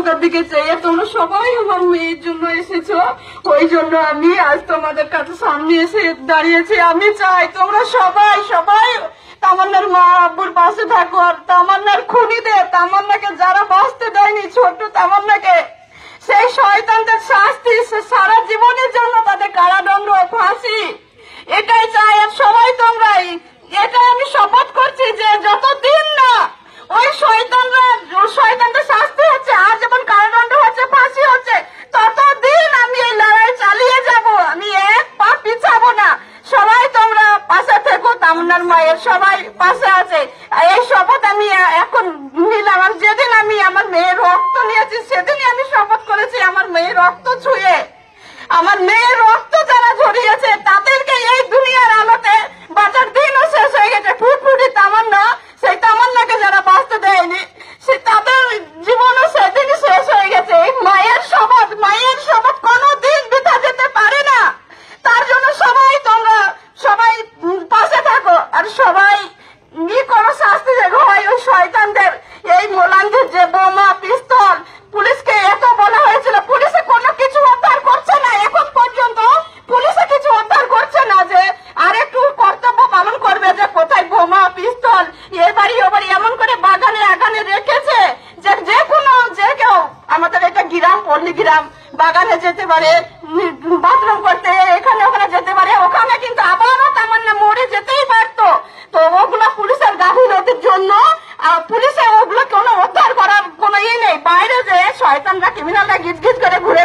চোখের দিকে চেয়ে তোমরা সবাই আমার মেয়ের জন্য এসেছো, ওই জন্য আমি আজ তোমাদের কাছে সামনে এসে দাঁড়িয়েছি। আমি চাই তোমরা সবাই সবাই তামান্নার মা আব্বুর পাশে থাকো, আর তামান্নার খুনিদের, তামান্নাকে যারা বাঁচতে দেয়নি, ছোট্ট তামান্নাকে, সেই শয়তানদের শাস্তি সারা জীবনের জন্য, তাদের কারাদণ্ড, ফাঁসি, এটাই চাই। আর সবাই তোমরাই, এটাই আমি শপথ করছি যে যতদিন না ওই শয়তানদের শাস্তি হচ্ছে, আর যেমন কারাদণ্ড হচ্ছে, ফাঁসি হচ্ছে, ততদিন আমি এই লড়াই চালিয়ে যাব, আমি এক পা পিছাবো না। সবাই তোমরা পাশে থেকো, তামান্নার মায়ের সবাই পাশে আছে, এই শপথ আমি এখন নিলাম। আর যেদিন আমি আমার মেয়ের রক্ত নিয়েছি সেদিনই আমি শপথ করেছি, আমার মেয়ের রক্ত ছুঁয়ে, আমার মেয়ের রক্ত যারা ঝরিয়েছে তাদেরকে এই দুনিয়ার আলোতে বাঁচার দিনও শেষ হয়ে গেছে। ফুটফুটি তামান্না, সেই তামান্নাকে যারা বাঁচতে দেয়নি, সে তাদের জীবনও সেদিনই শেষ হয়ে গেছে। এই মায়ের শপথ কোনোদিন বৃথা যেতে পারে না। তার জন্য সবাই তোমরা সবাই পাশে থাকো, আর সবাই কোনো শাস্তি দেখো হয় ওই শয়তানদের। এই মোলাঙ্গের যে বোমা, পিস্তল, পুলিশকে এত বলা হয়েছিল, পুলিশে কোনো কিছু উদ্ধার করছে না, এখন পর্যন্ত পুলিশে কিছু উদ্ধার করছে না, যে আর একটু কর্তব্য পালন করবে, যে কোথায় বোমা, পিস্তল, এ বাড়ি ও বাড়ি এমন করে বাগানে আগানে রেখেছে যে যে কেউ, আমাদের এটা গ্রাম, পল্লী গ্রাম, বাগানে যেতে পারে, বাথরুম করতে এখানে ওখানে যেতে পারে, ওখানে কিন্তু আবারও তামান্না মরে যেতেই পারতো। তো ওগুলো পুলিশের গাফিলতির জন্য পুলিশে ওগুলো কোনো উদ্ধার করার কোনো নেই। বাইরে যে শয়তানরা, ক্রিমিনালরা গিজ গিজ করে ঘুরে